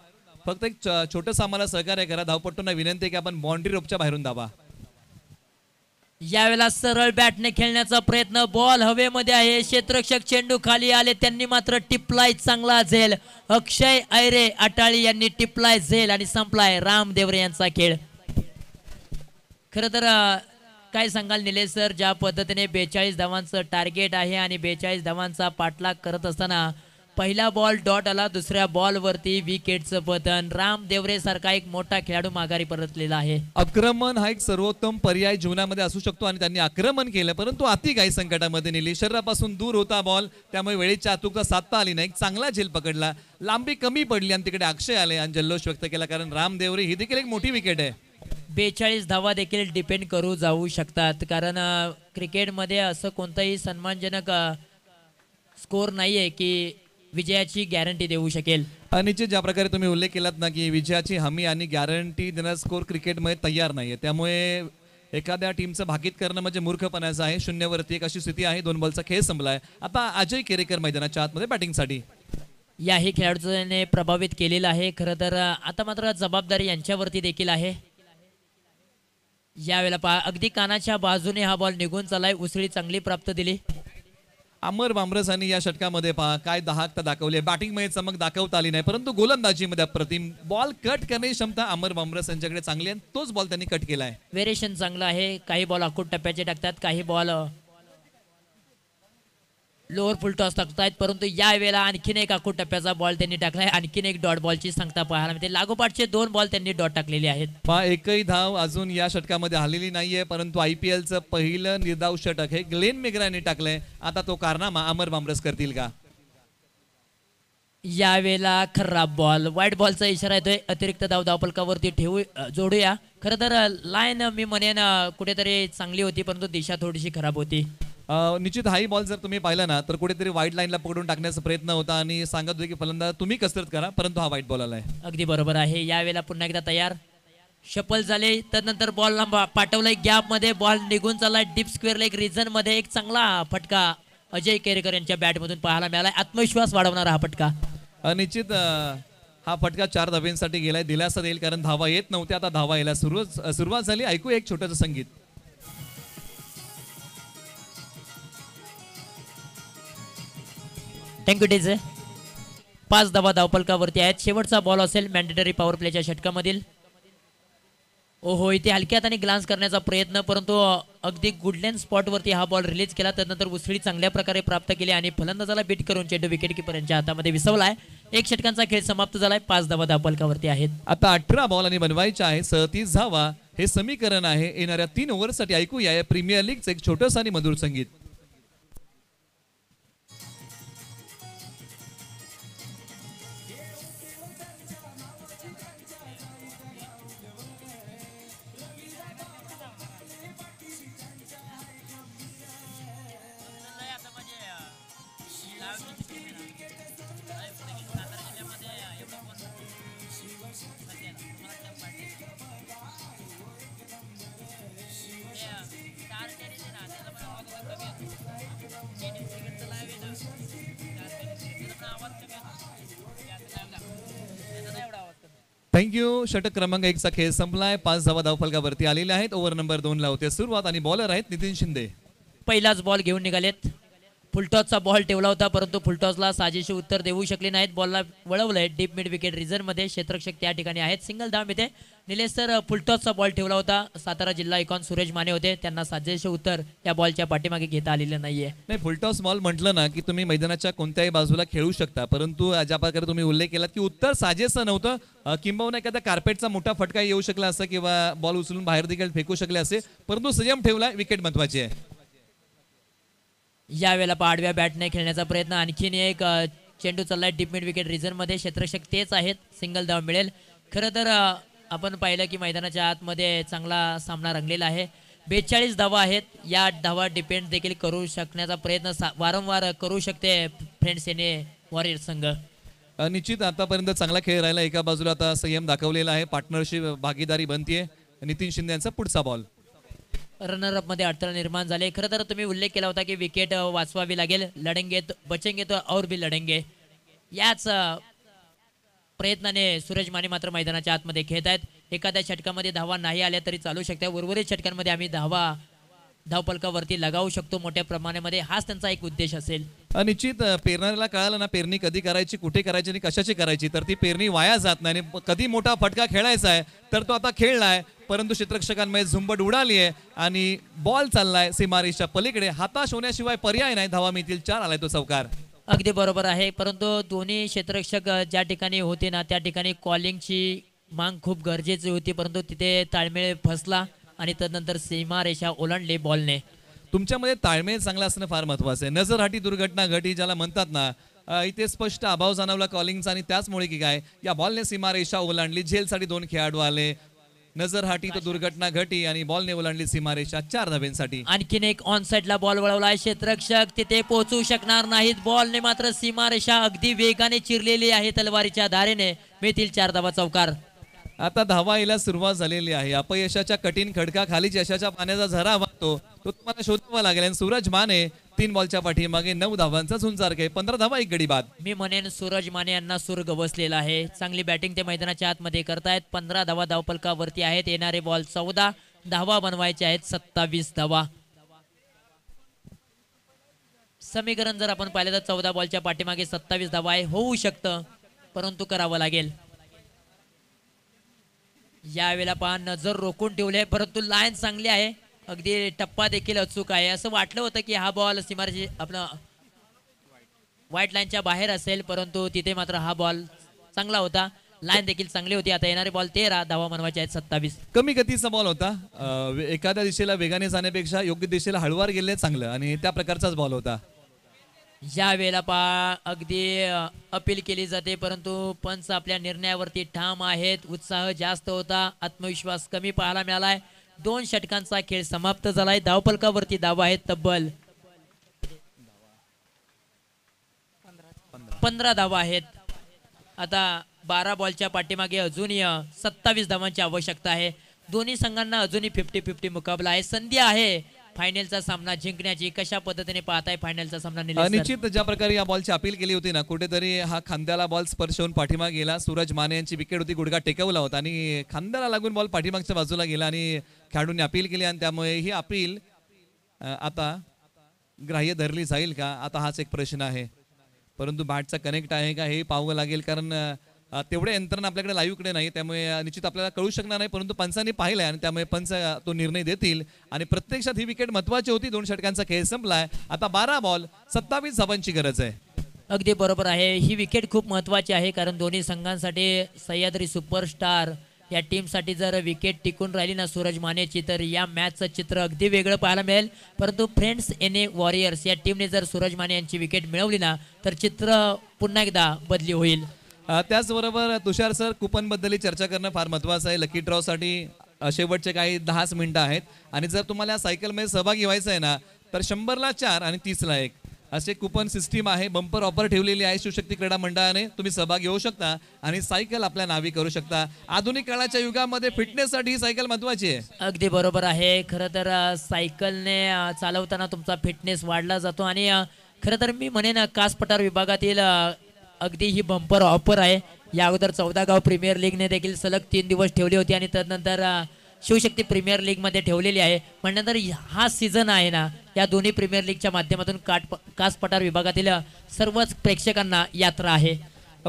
फक्त एक छोटंसं आम्हाला सहकार्य करा. धावपट्टूंना विनंती आहे की आपण बाउंड्री लोपच्या बाहेरून धावा. यावेळेला सरळ बॅटने खेळण्याचा प्रयत्न, बॉल हवेमध्ये आहे, क्षेत्ररक्षक चेंडू खाली आले, त्यांनी मात्र टिपलाय चांगला झेल. अक्षय ऐरे अटाळी यांनी टिपलाय झेल आणि संपलाय रामदेवरे यांचा खेळ. खर तर काय सांगाल निलेश सर, ज्या पद्धतीने 42 धावांचं टार्गेट आहे आणि 42 धावांचा पाठलाग करत असताना पहिला बॉल डॉट आला, दुसऱ्या बॉल वरती विकेटचं पतन. रामदेवरे सारखा एक मोठा खेळाडू माघारी परतलेला आहे. आक्रमण हा एक सर्वोत्तम पर्याय जीवनामध्ये असू शकतो आणि त्यांनी आक्रमण केलं, परंतु अति काही संकटामध्ये नेली. शरीरापासून दूर होता बॉल, त्यामुळे वेळेच्या अचूकता साधता आली नाही. चांगला झेल पकडला, लांबी कमी पडली आणि तिकडे अक्षय आले आणि जल्लोष व्यक्त केला, कारण रामदेवरे ही देखील एक मोठी विकेट आहे. 42 धावा देखील डिपेंड करू जाऊ शकतात, कारण क्रिकेटमध्ये असं कोणताही सन्मानजनक स्कोर नाहीये की विजयाची गॅरंटी देऊ शकेल. निश्चित ज्या प्रकारे तुम्ही उल्लेख केलात ना की विजयाची हमी आणि गॅरंटी देणारा स्कोर क्रिकेटमध्ये तयार नाहीये, त्यामुळे एखाद्या टीमचं भाकीत करणं म्हणजे मूर्खपणाचं आहे. 0वरती 1 अशी स्थिती आहे. 2 बॉलचा खेळ संपलाय. आता अजय केरेकर मैदानाच्या आतमध्ये बॅटिंगसाठी. याही खेळाडूने प्रभावित केलेलं आहे. खरं तर आता मात्र जबाबदारी यांच्यावरती देखील आहे. यावेळेला पहा, अगदी कानाच्या बाजूने हा बॉल निघून चालाय, उसळी चांगली प्राप्त दिली. अमर बामरसांनी या षटकामध्ये पहा काय दाहकता दाखवली. बॅटिंगमध्ये चमक दाखवता आली नाही, परंतु गोलंदाजीमध्ये अप्रतिम. बॉल कट करण्याची क्षमता अमर बामरस यांच्याकडे चांगली आहे, तोच बॉल त्यांनी कट केलाय. व्हेरिएशन चांगलं आहे. काही बॉल आखूड टप्प्याचे टाकतात, काही बॉल लोअर फुल टॉस टाकतात, परंतु या वेळेला आणखीन एक आखूड टप्प्याचा बॉल त्यांनी टाकलाय. आणखीन एक डॉट बॉलची सांगता पाहायला मिळते. लागोपाठचे 2 बॉल त्यांनी डॉट टाकलेले आहेत. पहा, एकही धाव अजून या षटकामध्ये आलेली नाहीये, परंतु IPLचं पहिलं निर्धाव षटक हे ग्लेन मेगराने टाकलंय. आता तो कारनामा अमर बामरस करतील का? यावेळेला खराब बॉल, व्हाईट बॉलचा इशारा येतोय. अतिरिक्त धाव धावपलकावरती जोडूया. खरं तर लाईन मी म्हणेन कुठेतरी चांगली होती, परंतु दिशा थोडीशी खराब होती. निश्चित हाई बॉल जर तुम्ही पाहिला ना तर कुठेतरी वाईट लाईनला पकडून टाकण्याचा प्रयत्न होता आणि सांगत होते की फलंदाज तुम्ही कसरत करा, परंतु हा वाईट बॉल आलाय. अगदी बरोबर आहे. यावेळेला पुन्हा एकदा तयार, शफल झाले, त्यानंतर बॉल पाठवलाय गॅप मध्ये, बॉल निघून चाललाय डीप स्क्वेअर लेग रिजन मध्ये. एक चांगला फटका अजय केरेकर यांच्या बॅट मधून पाहायला मिळालाय. आत्मविश्वास वाढवणारा हा फटका. निश्चित हा फटका 4 धाब्यांसाठी गेलाय. दिलासा देईल, कारण धावा येत नव्हत्या, आता धावा यायला सुरुवात झाली. ऐकू एक छोटंसं संगीत. Thank you DJ. 5 धावा धावपलकावरती आहेत. शेवटचा बॉल असेल मॅन्डेटरी पॉवर प्लेच्या षटकामधील. ओहो, इथे हलक्यात आणि ग्लान्स करण्याचा प्रयत्न, परंतु अगदी गुडलँड स्पॉटवरती हा बॉल रिलीज केला. त्यानंतर उसळी चांगल्या प्रकारे प्राप्त केली आणि फलंदाजाला बीट करून चेंडू विकेट किपरांच्या हातामध्ये विसवलाय. 1 षटकांचा खेळ समाप्त झालाय. 5 धावा धावफलकावरती आहेत. आता 18 बॉल आणि बनवायचे आहे 37 धावा. हे समीकरण आहे. येणाऱ्या 3 ओव्हरसाठी ऐकूया या प्रीमियर लीगचं एक छोटंसं आणि मधुर संगीत. थँक्यू. षटक क्रमांक 1 चा खेळ संपलाय. 5 धावा धावफलकावरती आलेल्या आहेत. ओव्हर नंबर 2 ला होते सुरुवात आणि बॉलर आहेत नितीन शिंदे. पहिलाच बॉल घेऊन निघालेत. फुलटॉसचा बॉल ठेवला होता परंतु फुलटॉसला साजेशी उत्तर देऊ शकले नाहीत. बॉलला वळवलंय डीप मिड विकेट रिझन मध्ये. क्षेत्ररक्षक त्या ठिकाणी आहेत. सिंगल धाव मिळते. निलेश सर फुलटॉसचा बॉल ठेवला होता. सातारा जिल्हा आयकॉन सुरेश माने होते. त्यांना साजेशी उत्तर या बॉलच्या पाठीमागे घेता आलेलं नाहीये. नाही, फुलटॉस बॉल म्हटलं ना की तुम्ही मैदानाच्या कोणत्याही बाजूला खेळू शकता, परंतु ज्या प्रकारे तुम्ही उल्लेख केलात की उत्तर साजेसं नव्हतं. किंबहुना एखादा कार्पेटचा मोठा फटका येऊ शकला असं किंवा बॉल उचलून बाहेर देखील फेकू शकले असे, परंतु संयम ठेवलाय. विकेट महत्वाची आहे. यावेळेला पाडव्या बॅटने खेळण्याचा प्रयत्न. आणखीन एक चेंडू चाललाय डीप मिड विकेट रिझन मध्ये. क्षेत्ररक्षक तेच आहेत. सिंगल धाव मिळेल. खरं तर आपण पाहिलं की मैदानाच्या आतमध्ये चांगला सामना रंगलेला आहे. 42 धावा आहेत. या धावा डिपेंड देखील करू शकण्याचा प्रयत्न वारंवार करू शकते फ्रेंड्स याने वॉरियर संघ. निश्चित आतापर्यंत चांगला खेळ राहिला. एका बाजूला आता संयम दाखवलेला आहे. पार्टनरशिप भागीदारी बनतीये. नितीन शिंदे यांचा पुढचा बॉल. रनरअप मध्ये अडथळा निर्माण झाले. खरं तर तुम्ही उल्लेख केला होता की विकेट वाचवावी लागेल. लढेंगे बचेंगे तो और भी लढेंगे. याच प्रयत्नाने सूरज माने मात्र मैदानाच्या आतमध्ये खेळत आहेत. एखाद्या षटकामध्ये धावा नाही आल्या तरी चालू शकते. उर्वरित षटकांमध्ये आम्ही धावफलकावरती लगावू शकतो मोठ्या प्रमाणामध्ये. हाच त्यांचा एक उद्देश असेल. निश्चित पेरणाऱ्याला कळालं ना पेरणी कधी करायची, कुठे करायची आणि कशाची करायची, तर ती पेरणी वाया जात नाही. आणि कधी मोठा फटका खेळायचा आहे तर तो आता खेळलाय, परंतु क्षेत्ररक्षकांमध्ये झुंबड उडाली आहे आणि बॉल चाललाय सीमारेषच्या पलीकडे. हाताश होण्याशिवाय पर्याय नाही. धावा मिळतील 4. आलाय तो चौकार. अगदी बरोबर आहे. परंतु दोन्ही क्षेत्ररक्षक ज्या ठिकाणी होते ना त्या ठिकाणी कॉलिंगची मांग खूप गरजेची होती, परंतु तिथे ताळमेळ फसला आणि तदनंतर सीमारेषा ओलांडली बॉलने. तुमच्यामध्ये ताळमेळ चांगला असणं फार महत्वाचं आहे. नजरहाटी दुर्घटना घटी ज्याला म्हणतात ना, इथे स्पष्ट अभाव जाणवला कॉलिंगचा आणि त्याचमुळे की काय या बॉलने सीमारेषा ओलांडली. झेलसाठी 2 खेळाडू आले. नजरहाटी तो दुर्घटना घटी आणि बॉलने ओलांडली सीमारेषा 4 धाब्यांसाठी. आणखीन एक ऑन साइडला बॉल वळवलाय. क्षेत्ररक्षक तिथे पोहोचू शकणार नाहीत. बॉलने मात्र सीमारेषा अगदी वेगाने चिरलेली आहे तलवारीच्या धारेने. मिळतील 4 धावा चौकार. आता धावा यायला सुरुवात झालेली आहे. अपयशाच्या कठीण खडकाखाली यशाच्या पाण्याचा झरा वाहतो तो तुम्हाला शोधावा लागेल. आणि सूरज माने 3 बॉलच्या पाठीमागे 9 धावांचा झुंजार आहे. 15 धावा 1 गडी बाद. मी म्हणेन सूरज माने यांना सूर गवसलेला आहे. चांगली बॅटिंग ते मैदानाच्या आतमध्ये करतायत. 15 धावा धावफलकावरती आहेत. येणारे बॉल 14. धावा बनवायचे आहेत 27 धावा. समीकरण जर आपण पाहिलं तर 14 बॉलच्या पाठीमागे 27 धावा आहे. होऊ शकतं परंतु करावं लागेल. यावेळेला पहा नजर रोखून ठेवले परंतु लाईन चांगली आहे. अगदी टप्पा देखील अचूक आहे. असं वाटलं होतं की हा बॉल सीमारेषे आपला व्हाईट लाईनच्या बाहेर असेल, परंतु तिथे मात्र हा बॉल चांगला होता. लाईन देखील चांगली होती. आता येणारे बॉल 13. धावा बनवायचे आहेत 27. कमी गतीचा बॉल होता. एखाद्या दिशेला वेगाने जाण्यापेक्षा योग्य दिशेला हळूवार गेले चांगलं आणि त्या प्रकारचाच बॉल होता. या वेळेला पहा अगदी अपील केली जाते परंतु पंच आपल्या निर्णयावरती ठाम आहेत. उत्साह जास्त होता. आत्मविश्वास कमी पाहायला मिळालाय. 2 षटकांचा खेळ समाप्त झालाय. धावफलकावरती धावा आहेत तब्बल 15 धावा आहेत. आता 12 बॉलच्या पाठीमागे अजूनही 27 धावांची आवश्यकता आहे. दोन्ही संघांना अजूनही 50-50 मुकाबला आहे. संधी आहे फायनलचा सामना जिंकण्याची. कशा पद्धतीने पाहताय फायनलचा सामना? निश्चित ज्या प्रकारे या बॉलची अपील केली होती ना, कुठेतरी हा खांद्याला बॉल स्पर्श होऊन पाठीमागे गेला. सूरज माने यांची विकेट होती. गुडघा टेकवला होता आणि खांद्याला लागून बॉल पाठीमागच्या बाजूला गेला आणि खेळाडूंनी अपील केली आणि त्यामुळे ही अपील आता ग्राह्य धरली जाईल का, आता हाच एक प्रश्न आहे. परंतु बॅटचा कनेक्ट आहे का हे पाहावं लागेल, कारण तेवढे यंत्रणा आपल्याकडे लाईव्हकडे नाही, त्यामुळे निश्चित आपल्याला कळू शकणार नाही, परंतु पंचांनी पाहिलंय आणि त्यामुळे पंच तो निर्णय देतील. आणि प्रत्यक्षात ही विकेट महत्वाची होती. 2 षटकांचा खेळ संपलाय. आता 12 बॉल 27 धावांची गरज आहे. अगदी बरोबर आहे. ही विकेट खूप महत्त्वाची आहे, कारण दोन्ही संघांसाठी सह्याद्री सुपरस्टार या टीमसाठी जर विकेट टिकून राहिली ना सूरज मानेची, तर या मॅचचं चित्र अगदी वेगळं पाहायला मिळेल. परंतु फ्रेंड्स एने वॉरियर्स या टीमने जर सूरज माने यांची विकेट मिळवली ना, तर चित्र पुन्हा एकदा बदली होईल. त्याचबरोबर तुषार सर, कुपनबद्दल चर्चा करणं फार महत्त्वाचं आहे. लकी ड्रॉसाठी शेवटचे काही 10 मिनिटं आहेत आणि जर तुम्हाला सायकलमध्ये सहभागी व्हायचं आहे ना, तर 100ला 4 आणि 30ला 1 असे कुपन सिस्टीम आहे. बंपर ऑफर ठेवलेली आहे शिवशक्ती क्रीडा मंडळाने. तुम्ही सहभागी होऊ शकता आणि सायकल आपल्या नावी करू शकता. आधुनिक काळाच्या युगामध्ये फिटनेससाठी ही सायकल महत्त्वाची आहे. अगदी बरोबर आहे. खरं तर सायकलने चालवताना तुमचा फिटनेस वाढला जातो आणि खरं तर मी म्हणेन कास पठार विभागातील अगदी ही बंपर ऑफर आहे. या अगोदर 14 गाव प्रीमियर लीगने देखील सलग 3 दिवस ठेवली होती आणि तदनंतर शिवशक्ती प्रीमियर लीगमध्ये ठेवलेली आहे. म्हणल्यानंतर हा सीझन आहे ना, या दोन्ही प्रीमियर लीगच्या माध्यमातून कास पठार विभागातील सर्वच प्रेक्षकांना यात्रा आहे.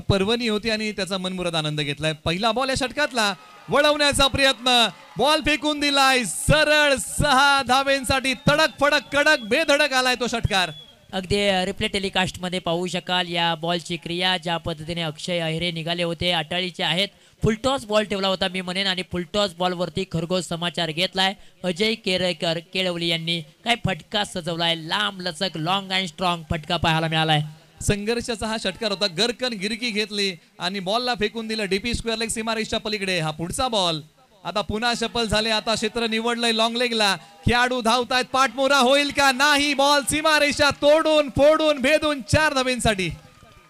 पर्वणी होती आणि त्याचा मनमुराद आनंद घेतलाय. पहिला बॉल या षटकातला वळवण्याचा प्रयत्न, बॉल फेकून दिलाय सरळ 6 धावेंसाठी. तडक फडक कडक बेधडक आलाय तो षटकार. अगदी रिप्ले टेलिकास्टमध्ये पाहू शकाल या बॉलची क्रिया. ज्या पद्धतीने अक्षय अहिरे निघाले होते, अटाळीचे आहेत. फुलटॉस बॉल ठेवला होता मी म्हणेन आणि फुलटॉस बॉलवरती खरगोश समाचार घेतलाय. अजय केरेकर केळवली यांनी काय फटका सजवलाय. लांब लचक लॉंग अँड स्ट्रॉंग फटका पाहायला मिळालाय. संघर्षाचा हा षटकार होता. गरकन गिरकी घेतली आणि बॉलला फेकून दिलं डीपी स्क्वेअर लेग सीमारेषच्या पलीकडे. हा पुढचा बॉल आता पुन्हा शफल झाले. आता क्षेत्र निवडलंय लॉंग लेगला. खेळाडू धावतायत. पाठमोरा होईल का? नाही. बॉल सीमारेषा तोडून फोडून भेदून 4 धावेंसाठी.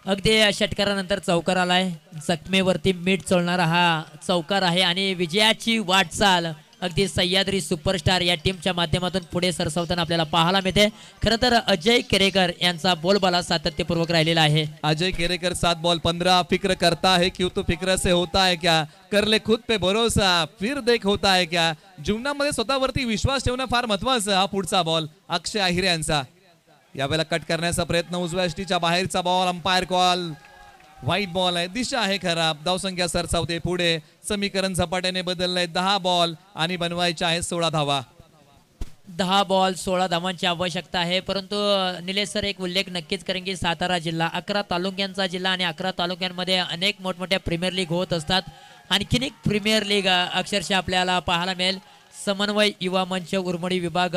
अगदी षटकारानंतर चौकार आलाय. जखमेवरती मीठ चोळणारा हा चौकार आहे आणि विजयाची वाटचाल अगदी सह्याद्री सुपरस्टार या टीमच्या माध्यमातून पुढे सरसावताना आपल्याला पाहायला मिळते. खरं तर अजय केरेकर यांचा बोलबाला सातत्यपूर्वक राहिलेला आहे. अजय केरेकर 7 बॉल 15. फिक्र करता है क्यों, तो फिक्र से होता है क्या, कर ले खुद पे भरोसा फिर देख होता है क्या. जीवनामध्ये स्वतःवरती विश्वास ठेवणं फार महत्वाचं. हा पुढचा बॉल अक्षय अहिरे यांचा. यावेळेला कट करण्याचा प्रयत्न. उजव्या यष्टीच्या बाहेरचा ball. Umpire call. White ball आहे. दिशा आहे खराब. धावसंख्या सरसावते पुढे. समीकरण झपाट्याने बदललंय. 10 बॉल आणि बनवायच्या आहेत 16 धावा. 10 बॉल 16 धावांची आवश्यकता आहे. परंतु निलेश सर एक उल्लेख नक्कीच करेन की सातारा जिल्हा 11 तालुक्यांचा जिल्हा आणि 11 तालुक्यांमध्ये अनेक मोठमोठ्या प्रीमियर लीग होत असतात. आणखीन एक प्रीमियर लीग अक्षरशः आपल्याला पाहायला मिळेल. समन्वय युवा मंच उरमोडी विभाग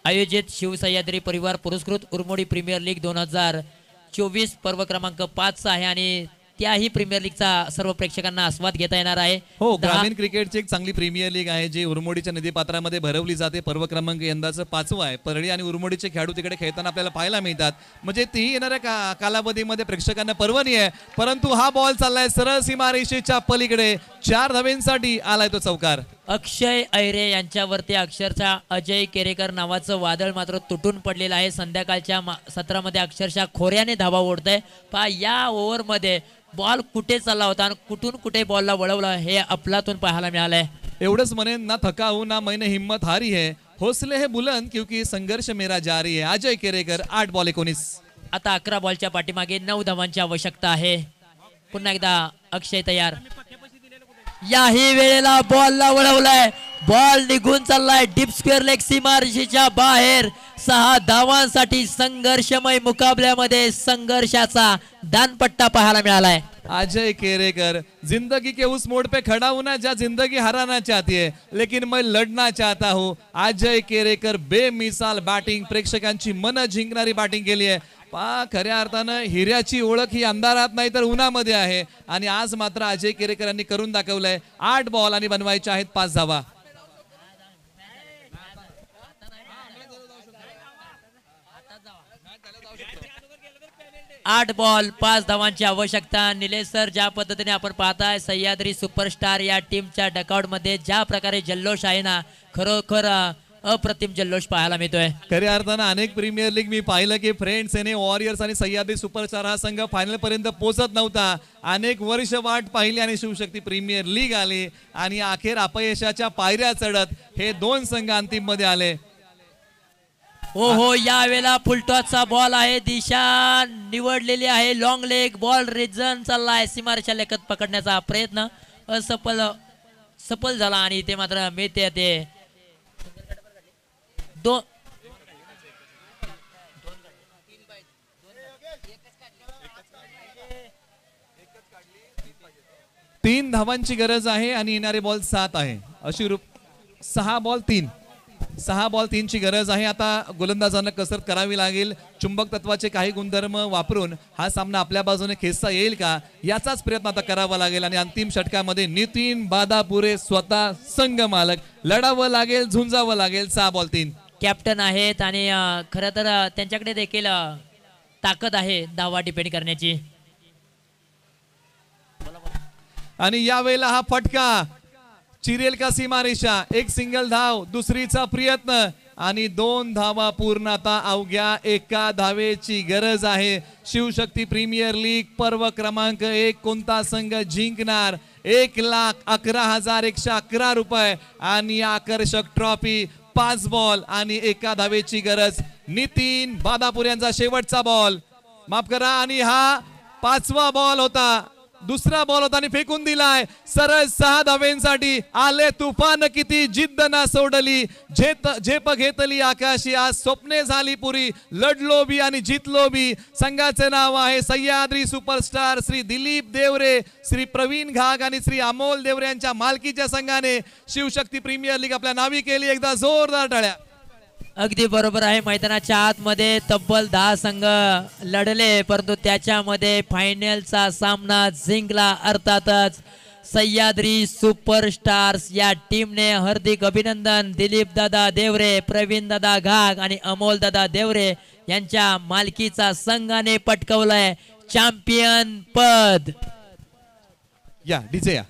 आयोजित शिवसह्याद्री परिवार पुरस्कृत उरमोडी प्रीमियर लीग 2024 पर्व क्रमांक 5 आहे आणि त्याही प्रीमियर लीगचा सर्व प्रेक्षकांना आस्वाद घेता येणार आहे. हो, ग्रामीण क्रिकेटची एक चांगली प्रीमियर लीग आहे जी उरमोडीच्या नदीपात्रामध्ये भरवली जाते. पर्व क्रमांक यंदाचं 5वं आहे. परळी आणि उरमोडीचे खेळाडू तिकडे खेळताना आपल्याला पाहायला मिळतात. म्हणजे तीही येणाऱ्या कालावधीमध्ये प्रेक्षकांना पर्वणी आहे. परंतु हा बॉल चाललाय सरळ सीमारेषेच्या पलीकडे. 4 धावेंसाठी आलाय तो चौकार. अक्षय अहिरे यांच्यावरती अक्षरशः अजय केरेकर नावाचं वादळ मात्र तुटून पडलेलं आहे. संध्याकाळच्या सत्रामध्ये अक्षरशः खोऱ्याने धावा ओढतंय. पहा या ओव्हरमध्ये बॉल कुठे चालला होता आणि कुठून कुठे बॉलला वळवलं हे अफलातून पाहायला मिळालंय. एवढंच म्हणेन, ना थका हूं ना मैंने हिम्मत हारी है, हौसले है बुलंद क्योंकि संघर्ष मेरा जारी है. अजय केरेकर 8 बॉल 19. आता 11 बॉलच्या पाठीमागे 9 धावांची आवश्यकता आहे. पुन्हा एकदा अक्षय तयार. याही वेळेला बॉलला वळवलाय. बॉल निघून चाललाय डीप स्क्वेअर लेग सीमारेषेच्या बाहेर. 6 धावांसाठी संघर्षमय मुकाबल्यामध्ये संघर्षाचा दानपट्टा पाहायला मिळालाय. अजय केरेकर, जिंदगी के उस मोड़ पे खड़ा हूं ना जहाँ जिंदगी हराना चाहती है लेकिन मैं लढना चाहता हूं. अजय केरेकर बेमिसाल बॅटिंग, प्रेक्षकांची मन जिंकणारी बॅटिंग केली आहे. खऱ्या अर्थानं हिऱ्याची ओळख ही अंधारात नाही तर उन्हामध्ये आहे आणि आज मात्र अजय केरेकर यांनी करून दाखवलंय. 8 बॉल आणि बनवायचे आहेत 5 धावा. आठ बॉल 5 धावांची आवश्यकता. निलेश सर, ज्या पद्धतीने आपण पाहताय सह्याद्री सुपरस्टार या टीमच्या डकआउट मध्ये ज्या प्रकारे जल्लोष आहे ना, खरोखर अप्रतिम जल्लोष पाहायला मिळतोय. खऱ्या अर्थानं अनेक प्रीमियर लीग मी पाहिलं की फ्रेंड्स एने वॉरियर्स आणि सह्याद्री सुपरस्टार हा संघ फायनल पर्यंत पोहोचत नव्हता. अनेक वर्ष वाट पाहिली आणि शिवशक्ती प्रीमियर लीग आली आणि अखेर अपयशाच्या पायऱ्या चढत हे 2 संघ अंतिम मध्ये आले. हो हो, यावेळेला फुलटॉसचा बॉल आहे, दिशा निवडलेली आहे, लॉंग लेग बॉल रिजन चाललाय, सीमारेषा लेखत पकडण्याचा प्रयत्न सफल झाला आणि ते मात्र मिळते ते दोन. तीन धावांची गरज आहे आणि येणारे बॉल 7 आहे. अशी 6 बॉल 3 ची गरज आहे. आता गोलंदाजांना कसरत करावी लागेल. चुंबक तत्वाचे काही गुणधर्म वापरून हा सामना आपल्या बाजूने खेचता येईल का याचाच प्रयत्न आता करावा लागेल. आणि अंतिम षटकामध्ये नितीन बादापुरे स्वतः संघ मालक, लढावं लागेल, झुंजावं लागेल. 6 बॉल 3. कॅप्टन आहेत आणि खरं तर त्यांच्याकडे देखील ताकद आहे धावा डिपेंड करण्याची. आणि यावेळेला हा फटका चिरेल का सीमारेषा. एक सिंगल धाव, दुसरीचा प्रयत्न आणि 2 धावा पूर्ण. आता अवघ्या 1 धावेची गरज आहे. शिवशक्ती प्रीमियर लीग पर्व क्रमांक 1 कोणता संघ जिंकणार? 1,11,111 रुपये आणि आकर्षक ट्रॉफी. 5 बॉल आणि 1 धावेची गरज. नितीन बादापूर यांचा शेवटचा बॉल, माफ करा, आणि हा 5वा बॉल होता. दुसरा बॉल होता आणि फेकून दिलाय. सरळ 6 धावेंसाठी आले तुफान. किती जिद्द ना सोडली, झेप घेतली आकाशी. आज स्वप्ने झाली पुरी, लढलो बी आणि जितलो बी. संघाचे नाव आहे सह्याद्री सुपरस्टार. श्री दिलीप देवरे, श्री प्रवीण घाग आणि श्री अमोल देवरे यांच्या मालकीच्या संघाने शिवशक्ती प्रीमियर लीग आपल्या नावी केली. एकदा जोरदार टाळ्या. अगदी बरोबर आहे. मैदानाच्या आतमध्ये तब्बल 10 संघ लढले, परंतु त्याच्यामध्ये फायनलचा सामना जिंकला अर्थातच सह्याद्री सुपरस्टार्स या टीमने. हार्दिक अभिनंदन. दिलीप दादा देवरे, प्रवीण दादा घाग आणि अमोल दादा देवरे यांच्या मालकीचा संघाने पटकवलंय चॅम्पियन पद. या डीजे या.